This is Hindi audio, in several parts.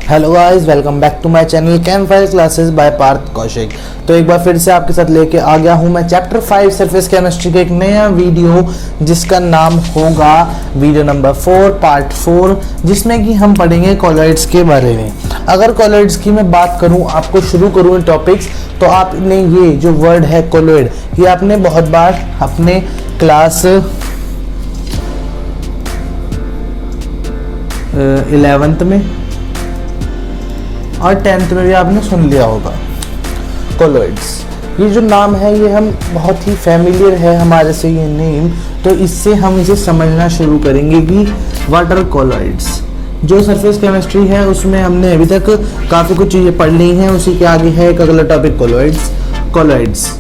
Hello guys, welcome back to my channel cam file classes by Parth Kaushik. तो एक बार फिर से आपके साथ लेके आ गया हूँ मैं चैप्टर 5 सरफेस केमिस्ट्री का एक नया वीडियो, जिसका नाम होगा वीडियो नंबर 4 पार्ट 4, जिसमें कि हम पढ़ेंगे कॉलॉइड्स के बारे में। अगर कॉलॉइड्स की मैं बात करूँ, आपको शुरू करूँ टॉपिक्स, तो आपने ये जो वर्ड है कॉलॉइड, ये आपने बहुत बार अपने क्लास 11th में और 10th में भी आपने सुन लिया होगा। कॉलॉइड्स, ये जो नाम है ये हम बहुत ही फैमिलियर है हमारे से ये नेम, तो इससे हम इसे समझना शुरू करेंगे कि व्हाट आर कॉलॉइड्स। जो सरफेस केमिस्ट्री है उसमें हमने अभी तक काफ़ी कुछ चीज़ें पढ़ ली हैं, उसी के आगे है एक अगला टॉपिक कॉलॉइड्स।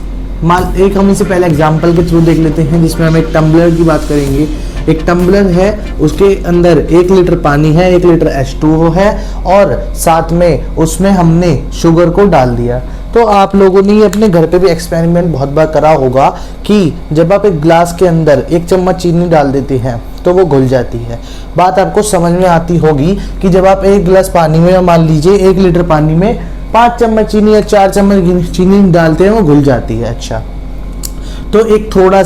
एक हम इसे पहले एग्जाम्पल के थ्रू देख लेते हैं, जिसमें हम एक टम्बलर की बात करेंगे। एक टम्बलर है, उसके अंदर 1 लीटर पानी है, 1 लीटर H2O है और साथ में उसमें हमने शुगर को डाल दिया। तो आप लोगों ने ये अपने घर पे भी एक्सपेरिमेंट बहुत बार करा होगा कि जब आप एक ग्लास के अंदर 1 चम्मच चीनी डाल देते हैं तो वो घुल जाती है। बात आपको समझ में आती होगी कि जब आप 1 गिलास पानी में, मान लीजिए 1 लीटर पानी में 5 चम्मच चीनी या 4 चम्मच चीनी डालते हैं, वो घुल जाती है। अच्छा, तो एक थोड़ा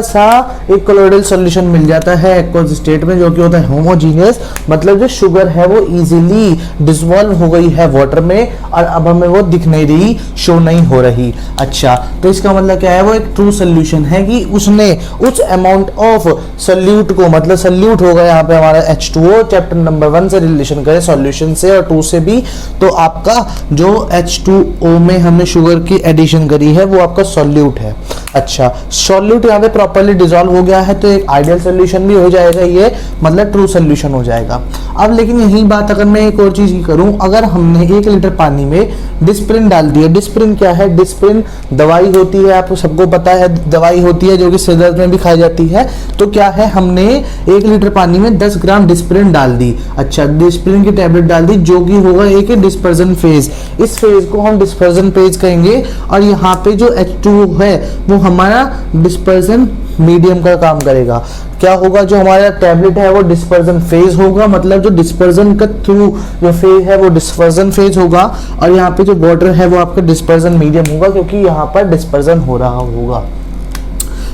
सा एक कोलोइडल सॉल्यूशन मिल जाता है एक्वस स्टेट में, जो कि होता है होमोजीनियस, मतलब जो शुगर है वो इजीली डिसॉल्व हो गई है वाटर में और अब हमें वो दिख नहीं रही, शो नहीं हो रही। अच्छा, तो इसका मतलब क्या है, वो एक ट्रू सॉल्यूशन है कि उसने उस अमाउंट ऑफ सोल्यूट को, मतलब सोल्यूट होगा यहाँ पे हमारा H2O, चैप्टर नंबर 1 से रिलेशन करें सॉल्यूशन से और 2 से भी, तो आपका जो H2O में हमने शुगर की एडिशन करी है वो आपका सॉल्यूट है। अच्छा, सॉल्यूट यहाँ पे प्रॉपर्ली डिसॉल्व हो गया है, तो एक आइडियल सॉल्यूशन भी हो जाएगा, ये मतलब ट्रू सॉल्यूशन हो जाएगा। अब लेकिन यही बात अगर मैं एक और चीज की करूं, अगर हमने 1 लीटर पानी में डिस्प्रिन डाल दिया। डिस्प्रिन क्या है? डिस्प्रिन दवाई होती है, आपको सबको पता है दवाई होती है जो कि सिर दर्द में भी खाई जाती है। तो क्या है, हमने 1 लीटर पानी में 10 ग्राम डिस्प्रिन डाल दी। अच्छा, डिस्प्रिन की टैबलेट डाल दी, जो कि होगा एक डिस्पर्जन फेज। इस फेज को हम डिस्पर्जन फेज कहेंगे और यहाँ पे जो H2O है वो हमारा डिस्पर्जन मीडियम का काम करेगा। क्या होगा, जो हमारा टैबलेट है वो डिस्पर्जन फेज होगा, मतलब जो डिस्पर्जन का थ्रू जो फेज है वो डिस्पर्जन फेज होगा, और यहाँ पे जो वाटर है वो आपका डिस्पर्जन मीडियम होगा, क्योंकि यहाँ पर डिस्पर्जन हो रहा होगा।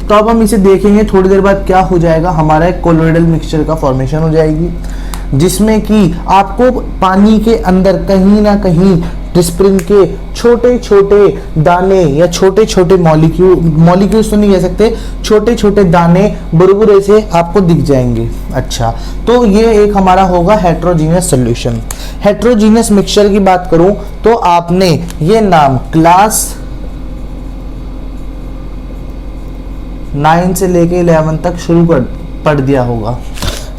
तो अब हम इसे देखेंगे थोड़ी देर बाद क्या हो जाएगा, हमारा एक कोलोइडल मिक्सचर का फॉर्मेशन हो जाएगी, जिसमें कि आपको पानी के अंदर कहीं ना कहीं डिस्प्रिन के छोटे छोटे दाने या छोटे छोटे मॉलिक्यूल्स तो नहीं कह सकते, छोटे छोटे दाने बुरबुरे से आपको दिख जाएंगे। अच्छा, तो ये एक हमारा होगा हेट्रोजीनियस सॉल्यूशन। हेट्रोजीनियस मिक्सचर की बात करूं तो आपने ये नाम क्लास 9 से लेके 11 तक शुरू कर पढ़ दिया होगा,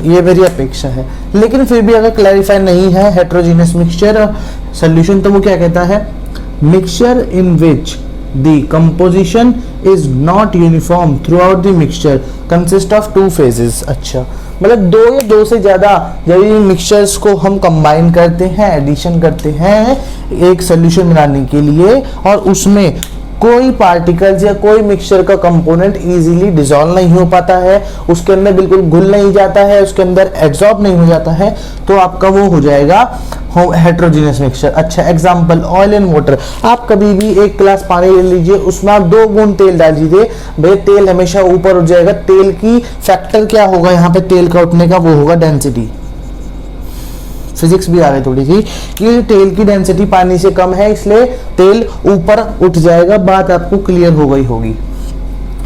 ये मेरी अपेक्षा है। लेकिन फिर भी अगर क्लैरिफाई नहीं है हेट्रोजीनियस मिक्सचर सॉल्यूशन, तो वो क्या कहता है, mixture in which the composition is not uniform through out the mixture consist of 2 phases. अच्छा, मतलब 2 या 2 से ज्यादा जब इन मिक्सचर्स को हम कंबाइन करते हैं, एडिशन करते हैं एक सॉल्यूशन बनाने के लिए, और उसमें कोई पार्टिकल्स या कोई मिक्सचर का कंपोनेंट इजीली डिसॉल्व नहीं हो पाता है, उसके अंदर बिल्कुल घुल नहीं जाता है, उसके अंदर एब्जॉर्ब नहीं हो जाता है, तो आपका वो हो जाएगा हेट्रोजीनियस मिक्सचर। अच्छा, एग्जांपल ऑयल एंड वाटर। आप कभी भी 1 गिलास पानी ले लीजिए, उसमें आप 2 बूंद तेल डाल दीजिए, भाई तेल हमेशा ऊपर उठ जाएगा। तेल की फैक्टर क्या होगा यहाँ पे, तेल का उठने का, वो होगा डेंसिटी। फिजिक्स भी आ रही थोड़ी सी कि तेल की डेंसिटी पानी से कम है, इसलिए तेल ऊपर उठ जाएगा। बात आपको क्लियर हो गई होगी।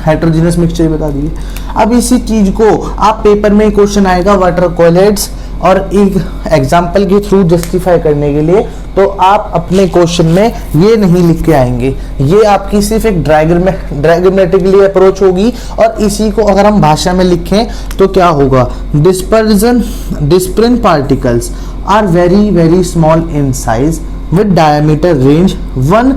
हेट्रोजीनियस मिक्सचर बता दिए। अब इसी चीज को आप पेपर में क्वेश्चन आएगा व्हाट आर कॉलॉइड्स, और एक एग्जांपल के थ्रू जस्टिफाई करने के लिए, तो आप अपने क्वेश्चन में ये नहीं लिख के आएंगे, ये आपकी सिर्फ एक डायग्रामेटिकली अप्रोच होगी। और इसी को अगर हम भाषा में लिखें तो क्या होगा, dispersed particles are very very small in size with diameter range 1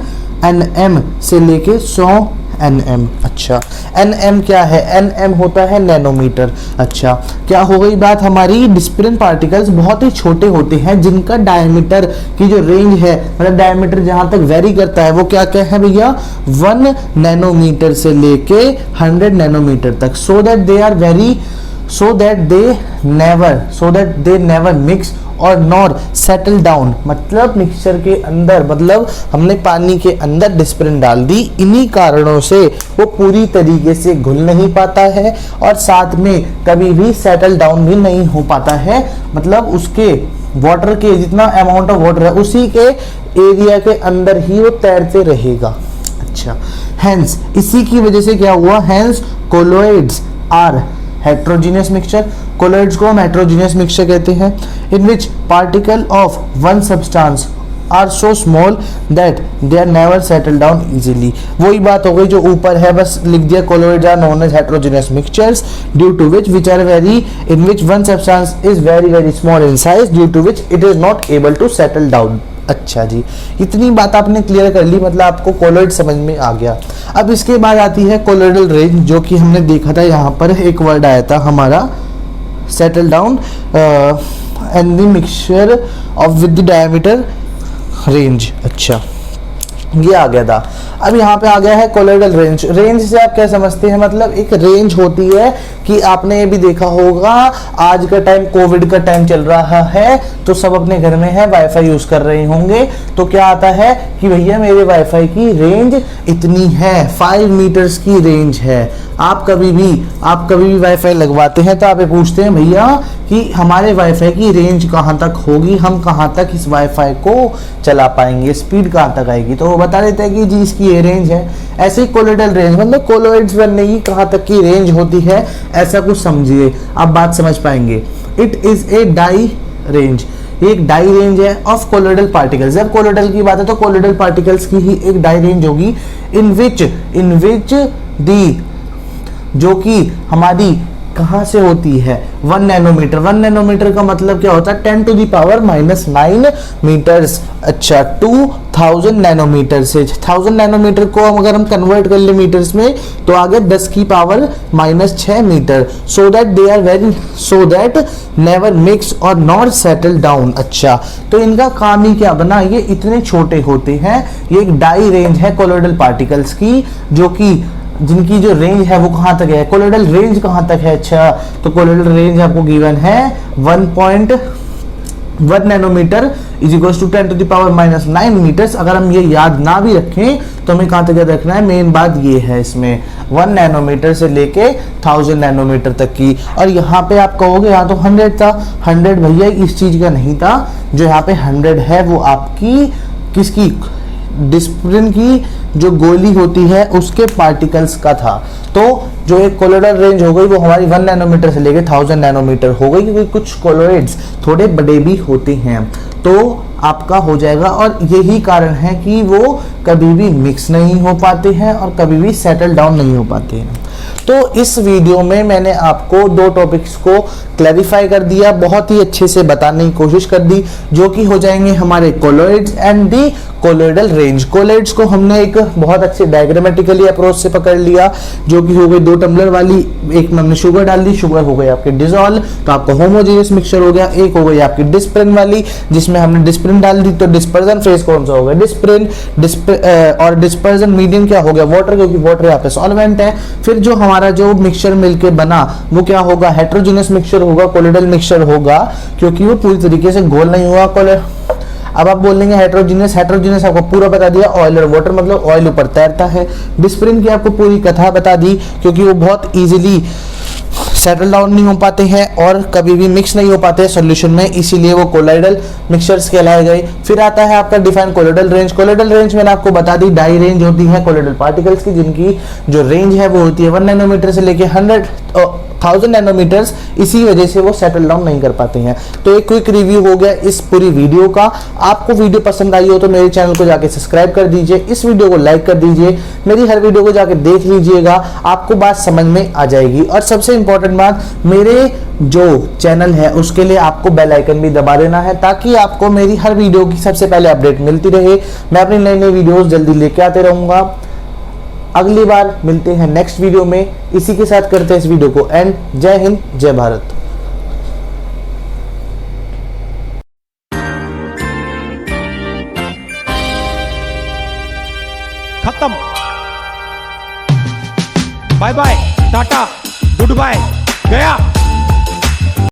nm से लेके 100 nm। अच्छा, nm क्या है, nm होता है नैनोमीटर। अच्छा, क्या हो गई बात हमारी, डिस्प्रिन पार्टिकल्स बहुत ही छोटे होते हैं, जिनका डायमीटर की जो रेंज है, मतलब डायमीटर जहां तक वेरी करता है, वो क्या क्या है भैया, 1 नैनोमीटर से लेके 100 नैनोमीटर तक। So that they are very so that they never mix और नॉर सेटल डाउन, मतलब मिक्सचर के अंदर, मतलब हमने पानी के अंदर डिस्प्रिन डाल दी, इन्हीं कारणों से वो पूरी तरीके से घुल नहीं पाता है और साथ में कभी भी सेटल डाउन भी नहीं हो पाता है, मतलब उसके वाटर के जितना अमाउंट ऑफ वाटर है उसी के एरिया के अंदर ही वो तैरते रहेगा। अच्छा, हेंस इसी की वजह से क्या हुआ, hence colloids are heterogeneous mixture, colloids को हम हेट्रोजीनियस मिक्सचर कहते हैं, in which particle of one substance are so small that they are never settle down easily. वही बात हो गई जो ऊपर है, बस लिख दिया colloids are known as heterogeneous mixtures due to which are very in which one substance is very very small in size due to which it is not able to settle down. अच्छा जी, इतनी बात आपने क्लियर कर ली, मतलब आपको कोलोइड समझ में आ गया। अब इसके बाद आती है कोलोइडल रेंज, जो कि हमने देखा था यहाँ पर एक वर्ड आया था हमारा settle down and the mixture of with the diameter range. अच्छा, ये आ गया था। अब यहाँ पे आ गया है कोलोइडल रेंज। रेंज से आप क्या समझते हैं, मतलब एक रेंज होती है कि आपने ये भी देखा होगा, आज का टाइम कोविड का टाइम चल रहा है तो सब अपने घर में है, वाईफाई यूज कर रहे होंगे, तो क्या आता है कि भैया मेरे वाईफाई की रेंज इतनी है, 5 मीटर्स की रेंज है। आप कभी भी वाईफाई लगवाते हैं तो आप ये पूछते हैं भैया कि हमारे वाईफाई की रेंज कहाँ तक होगी, हम कहाँ तक इस वाईफाई को चला पाएंगे, स्पीड कहाँ तक आएगी, तो वो बता देते हैं कि जी इसकी ये रेंज है। ऐसे ही कोलोइडल रेंज, मतलब कोलोइड्स बनने की कहाँ तक की रेंज होती है, ऐसा कुछ समझिए, आप बात समझ पाएंगे। It is a dye range, एक डाई रेंज है ऑफ कोलोइडल पार्टिकल्स। जब कोलोइडल की बात है तो कोलोइडल पार्टिकल्स की ही एक डाई रेंज होगी, इन विच दी, जो कि हमारी कहाँ से होती है 1 नैनोमीटर। 1 नैनोमीटर का मतलब क्या होता है, 10 टू द पावर -9 मीटर्स। अच्छा, 2000 नैनोमीटर से 1000 नैनोमीटर को अगर हम कन्वर्ट कर ले मीटर्स में तो आगे 10 की पावर -6 मीटर। सो दैट नेवर मिक्स और नॉट सेटल डाउन। अच्छा, तो इनका काम ही क्या बना, ये इतने छोटे होते हैं, ये एक डाई रेंज है कोलोइडल पार्टिकल्स की, जो कि जिनकी जो रेंज है वो कहाँ तक है, कोलोइडल रेंज कहाँ तक है। अच्छा, तो कोलोइडल रेंज आपको गिवन है 1.1 nanometer is equals to 10 to the power -9 meters. अगर हम ये याद ना भी रखें तो हमें कहाँ तक याद रखना है, मेन बात ये है इसमें 1 नैनोमीटर से लेके 1000 नैनोमीटर तक की। और यहाँ पे आप कहोगे यहाँ तो 100 था, 100 भैया इस चीज का नहीं था, जो यहाँ पे 100 है वो आपकी किसकी, डिस्प्रिन की जो गोली होती है उसके पार्टिकल्स का था। तो जो एक कोलोइडल रेंज हो गई वो हमारी 1 नैनोमीटर से लेके 1000 नैनोमीटर हो गई, क्योंकि कुछ कोलोइड्स थोड़े बड़े भी होते हैं, तो आपका हो जाएगा। और यही कारण है कि वो कभी भी मिक्स नहीं हो पाते हैं और कभी भी सेटल डाउन नहीं हो पाते हैं। तो इस वीडियो में मैंने आपको 2 टॉपिक्स को क्लैरिफाई कर दिया, बहुत ही अच्छे से बताने की कोशिश कर दी, जो कि हो जाएंगे हमारे colloids and the colloidal range. Colloids को हमने एक बहुत अच्छे डायग्रामेटिकली अप्रोच से पकड़ लिया, जो कि हो गई 2 टम्बलर वाली, एक में हमने शुगर डाल दी, शुगर हो गई आपके डिजोल्व, तो आपका होमोजेनियस मिक्सचर हो गया। एक हो गई आपकी डिस्प्रिन वाली, जिसमें हमने डिस्प्रिन डाल दी, तो डिस्पर्जन फेज कौन सा हो गया, डिस्प्रिन। और डिस्पर्जन मीडियम क्या हो गया, वाटर, क्योंकि वाटर यहाँ पे सॉल्वेंट है। फिर जो हमारा जो मिक्सचर मिलके बना वो क्या होगा, हेट्रोजीनियस मिक्सचर होगा, कोलोइडल मिक्सचर होगा, क्योंकि वो पूरी तरीके से घोल नहीं हुआ। अब आप बोलेंगे हेट्रोजीनियस आपको पूरा बता दिया, ऑयल और वाटर मतलब ऑयल ऊपर तैरता है। डिस्प्रिन की आपको पूरी कथा बता दी, क्योंकि वो बहुत इजीली सेटल डाउन नहीं हो पाते हैं और कभी भी मिक्स नहीं हो पाते सॉल्यूशन में, इसीलिए वो कोलोइडल मिक्सचर्स कहलाए गए। फिर आता है आपका define colloidal range. Colloidal range मैंने आपको बता दी, डाई रेंज होती है कोलोइडल पार्टिकल्स की, जिनकी जो रेंज है वो होती है 1 नैनोमीटर से लेके 1000 नैनोमीटर्स, इसी वजह से वो सेटल डाउन नहीं कर पाते हैं। तो एक क्विक रिव्यू हो गया इस पूरी वीडियो का। आपको वीडियो पसंद आई हो तो मेरे चैनल को जाके सब्सक्राइब कर दीजिए, इस वीडियो को लाइक कर दीजिए, मेरी हर वीडियो को जाके देख लीजिएगा, आपको बात समझ में आ जाएगी। और सबसे इंपॉर्टेंट बात, मेरे जो चैनल है उसके लिए आपको बेल आइकन भी दबा देना है, ताकि आपको मेरी हर वीडियो की सबसे पहले अपडेट मिलती रहे। मैं अपनी नई नई वीडियोस जल्दी लेके आते रहूंगा। अगली बार मिलते हैं नेक्स्ट वीडियो में, इसी के साथ करते हैं इस वीडियो को एंड। जय हिंद, जय भारत। खत्म, bye bye, tata, good bye, गया।